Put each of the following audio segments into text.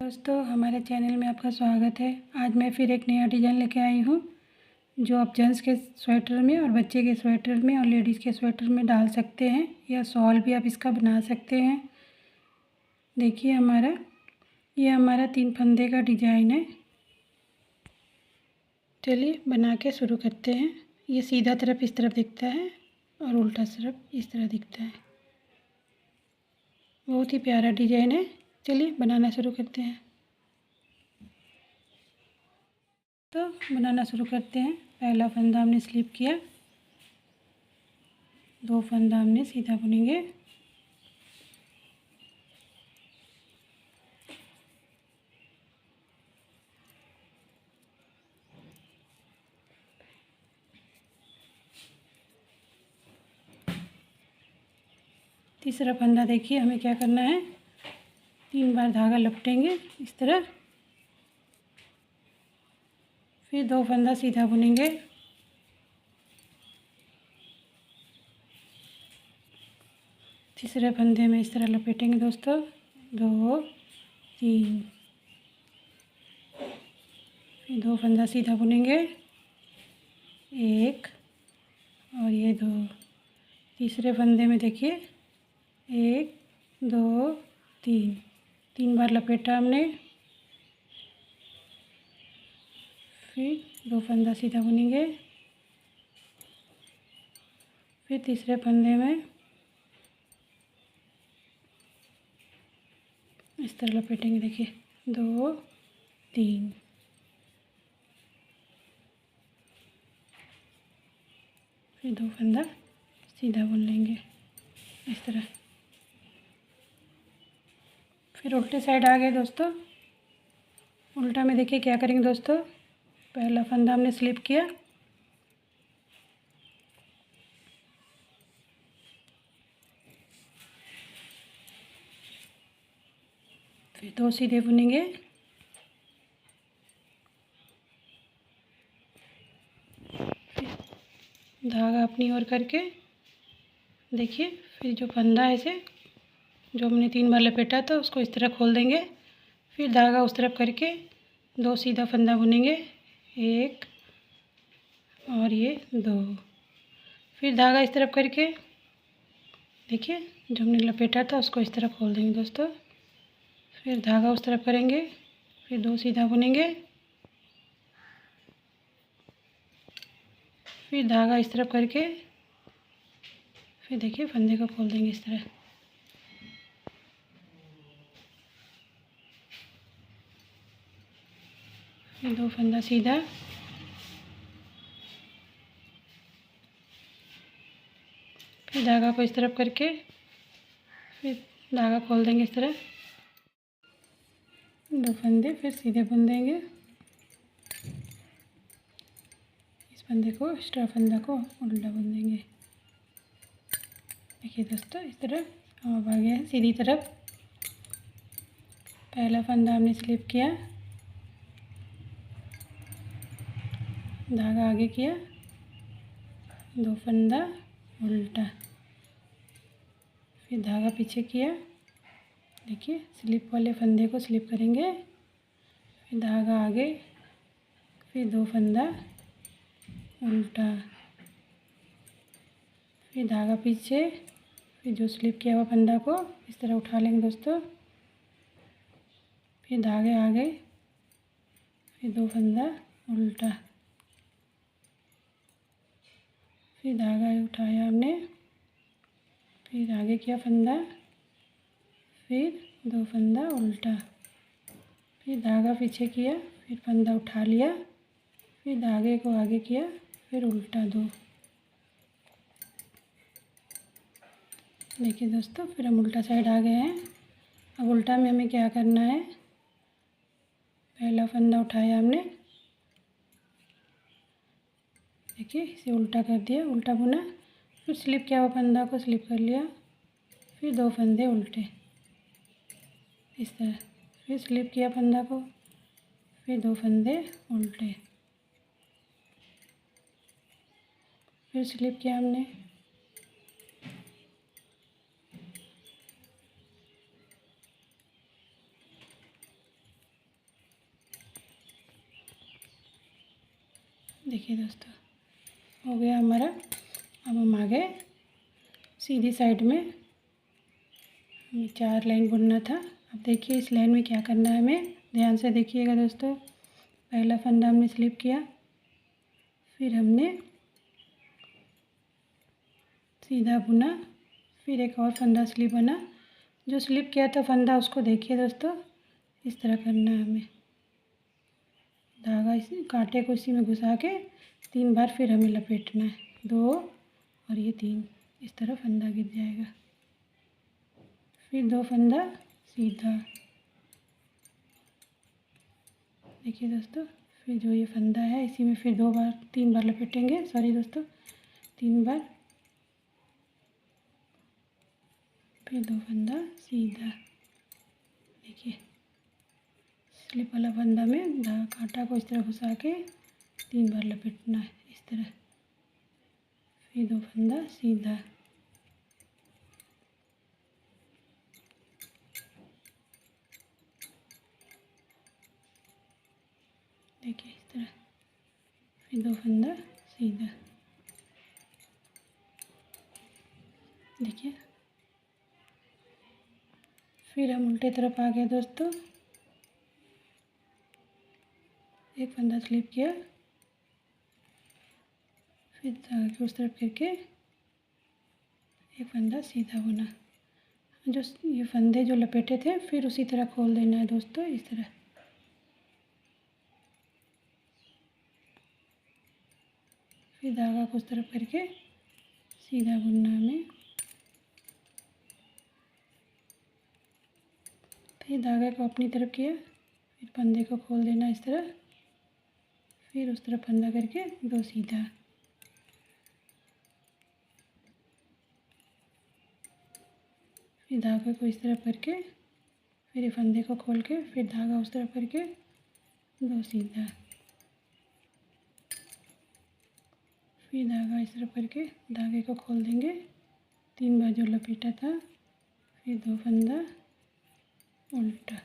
दोस्तों, हमारे चैनल में आपका स्वागत है। आज मैं फिर एक नया डिज़ाइन लेके आई हूँ जो आप जेंट्स के स्वेटर में और बच्चे के स्वेटर में और लेडीज़ के स्वेटर में डाल सकते हैं, या शॉल भी आप इसका बना सकते हैं। देखिए ये हमारा 3 फंदे का डिज़ाइन है। चलिए बना के शुरू करते हैं। ये सीधा तरफ इस तरफ दिखता है और उल्टा तरफ इस तरह दिखता है। बहुत ही प्यारा डिज़ाइन है। चलिए बनाना शुरू करते हैं। तो बनाना शुरू करते हैं। पहला फंदा हमने स्लिप किया, 2 फंदा हमने सीधा बुनेंगे। तीसरा फंदा देखिए हमें क्या करना है, 3 बार धागा लपटेंगे इस तरह, फिर 2 फंदा सीधा बुनेंगे। तीसरे फंदे में इस तरह लपेटेंगे दोस्तों, 2 3, फिर 2 फंदा सीधा बुनेंगे, 1 और ये 2। तीसरे फंदे में देखिए 1 2 3, 3 बार लपेटा हमने, फिर 2 फंदा सीधा बुनेंगे, फिर तीसरे फंदे में इस तरह लपेटेंगे। देखिए 2 3, फिर 2 फंदा सीधा बुन लेंगे इस तरह। फिर उल्टे साइड आ गए दोस्तों। उल्टा में देखिए क्या करेंगे दोस्तों, पहला फंदा हमने स्लिप किया, फिर 2 सीधे बुनेंगे, धागा अपनी ओर करके देखिए, फिर जो फंदा है ऐसे जो हमने 3 बार लपेटा था उसको इस तरह खोल देंगे, फिर धागा उस तरफ करके 2 सीधा फंदा बुनेंगे, 1 और ये 2, फिर धागा इस तरफ करके देखिए जो हमने लपेटा था उसको इस तरफ खोल देंगे दोस्तों, फिर धागा उस तरफ करेंगे, फिर 2 सीधा बुनेंगे, फिर धागा इस तरफ करके फिर देखिए फंदे को खोल देंगे इस तरह। फिर 2 फंदा सीधा, फिर धागा को इस तरफ करके फिर धागा खोल देंगे इस तरह, 2 फंदे फिर सीधे बुन देंगे। इस फंदे को एक्स्ट्रा फंदा को उल्टा बुन देंगे। देखिए दोस्तों इस तरह अब आ गया है सीधी तरफ। पहला फंदा हमने स्लिप किया, धागा आगे किया, 2 फंदा उल्टा, फिर धागा पीछे किया। देखिए स्लिप वाले फंदे को स्लिप करेंगे, फिर धागा आगे, फिर 2 फंदा उल्टा, फिर धागा पीछे, फिर जो स्लिप किया हुआ फंदा को इस तरह उठा लेंगे दोस्तों, फिर धागे आगे, फिर 2 फंदा उल्टा, फिर धागा उठाया हमने, फिर आगे किया फंदा, फिर 2 फंदा उल्टा, फिर धागा पीछे किया, फिर फंदा उठा लिया, फिर धागे को आगे किया, फिर उल्टा 2। देखिए दोस्तों फिर हम उल्टा साइड आ गए हैं। अब उल्टा में हमें क्या करना है, पहला फंदा उठाया हमने, देखिए इसे उल्टा कर दिया, उल्टा बुना, फिर स्लिप किया हुआ फंदा को स्लिप कर लिया, फिर 2 फंदे उल्टे इस तरह, फिर स्लिप किया फंदा को, फिर 2 फंदे उल्टे, फिर स्लिप किया हमने, देखिए दोस्तों, हो गया हमारा। अब हम आ गए सीधी साइड में। हमें 4 लाइन बुनना था। अब देखिए इस लाइन में क्या करना है हमें, ध्यान से देखिएगा दोस्तों। पहला फंदा हमने स्लिप किया, फिर हमने सीधा बुना, फिर एक और फंदा स्लिप बना। जो स्लिप किया था फंदा उसको देखिए दोस्तों, इस तरह करना है हमें। धागा इसी कांटे को इसी में घुसा के 3 बार फिर हमें लपेटना है। 2 और ये 3, इस तरह फंदा गिर जाएगा। फिर 2 फंदा सीधा। देखिए दोस्तों, फिर जो ये फंदा है इसी में फिर 3 बार लपेटेंगे। सॉरी दोस्तों, 3 बार, फिर 2 फंदा सीधा। देखिए स्लिप वाला फंदा में धागा कांटा को इस तरह घुसा के 3 बार लपेटना है, इस तरह। फिर 2 फंदा सीधा। देखिए इस तरह, फिर 2 फंदा सीधा। देखिए फिर हम उल्टे तरफ आ गए दोस्तों। एक फंदा स्लिप किया, फिर धागे को उस तरफ करके एक फंदा सीधा बुना। जो ये फंदे जो लपेटे थे फिर उसी तरह खोल देना है दोस्तों, इस तरह। फिर धागा को उस तरफ करके सीधा बुनना हमें। फिर धागे को अपनी तरफ किया, फिर फंदे को खोल देना इस तरह, फिर उस तरफ फंदा करके 2 सीधा। फिर धागे को इस तरफ करके फिर ये फंदे को खोल के फिर धागा उस तरफ करके 2 सीधा। फिर धागा इस तरफ करके धागे को खोल देंगे, 3 बार जो लपेटा था, फिर 2 फंदा उल्टा।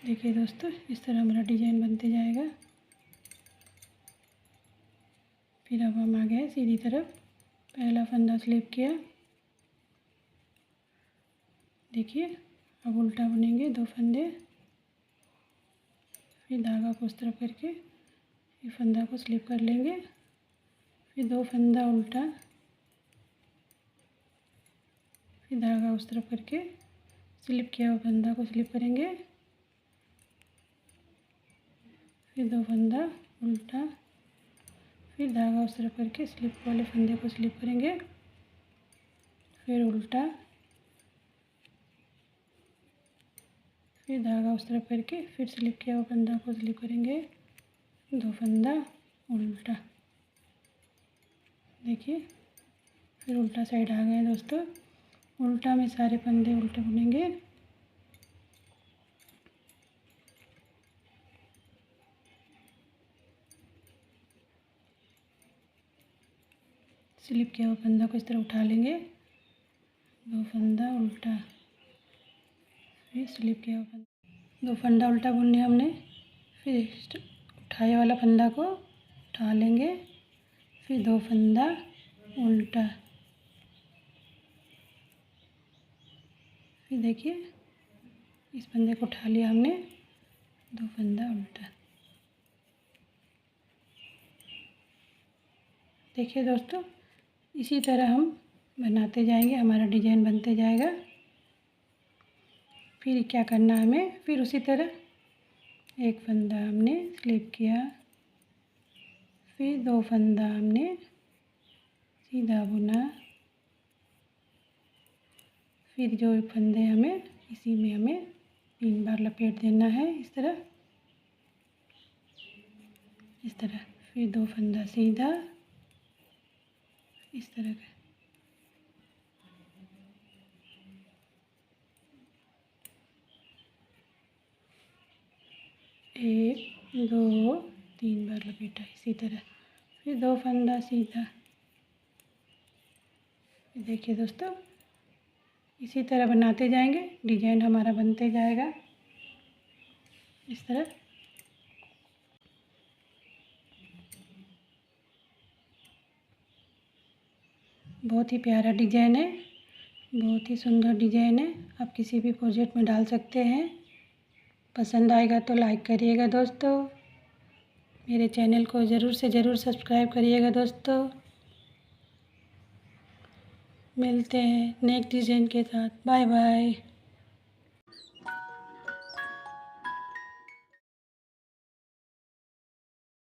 देखिए दोस्तों, इस तरह हमारा डिजाइन बनते जाएगा। फिर अब हम आ गए सीधी तरफ। पहला फंदा स्लिप किया, देखिए अब उल्टा बुनेंगे 2 फंदे। फिर धागा को उस तरफ करके ये फंदा को स्लिप कर लेंगे, फिर 2 फंदा उल्टा। फिर धागा उस तरफ करके स्लिप किया हुआ फंदा को स्लिप करेंगे, फिर 2 फंदा उल्टा। फिर धागा उस तरफ करके स्लिप वाले फंदे को स्लिप करेंगे, फिर उल्टा। फिर धागा उस तरफ करके फिर स्लिप किया हुआ फंदा को स्लिप करेंगे, 2 फंदा उल्टा। देखिए फिर उल्टा साइड आ गए दोस्तों। उल्टा में सारे फंदे उल्टे बुनेंगे। स्लिप किया हुआ फंदा को इस तरह उठा लेंगे, 2 फंदा उल्टा। फिर स्लिप किया हुआ फंदा, 2 फंदा उल्टा बुनने हमने। फिर उठाए वाला फंदा को उठा लेंगे, फिर 2 फंदा उल्टा। फिर देखिए इस फंदे को उठा लिया हमने, 2 फंदा उल्टा। देखिए दोस्तों, इसी तरह हम बनाते जाएंगे, हमारा डिजाइन बनते जाएगा। फिर क्या करना है हमें, फिर उसी तरह एक फंदा हमने स्लिप किया, फिर 2 फंदा हमने सीधा बुना। फिर जो फंदे हमें इसी में हमें 3 बार लपेट देना है, इस तरह, इस तरह। फिर 2 फंदा सीधा, इस तरह का। एक 2 3 बार लपेटा इसी तरह, फिर 2 फंदा सीधा। देखिए दोस्तों, इसी तरह बनाते जाएंगे, डिजाइन हमारा बनते जाएगा। इस तरह। बहुत ही प्यारा डिजाइन है, बहुत ही सुंदर डिजाइन है। आप किसी भी प्रोजेक्ट में डाल सकते हैं। पसंद आएगा तो लाइक करिएगा दोस्तों। मेरे चैनल को ज़रूर से ज़रूर सब्सक्राइब करिएगा दोस्तों। मिलते हैं नेक्स्ट डिज़ाइन के साथ। Bye bye.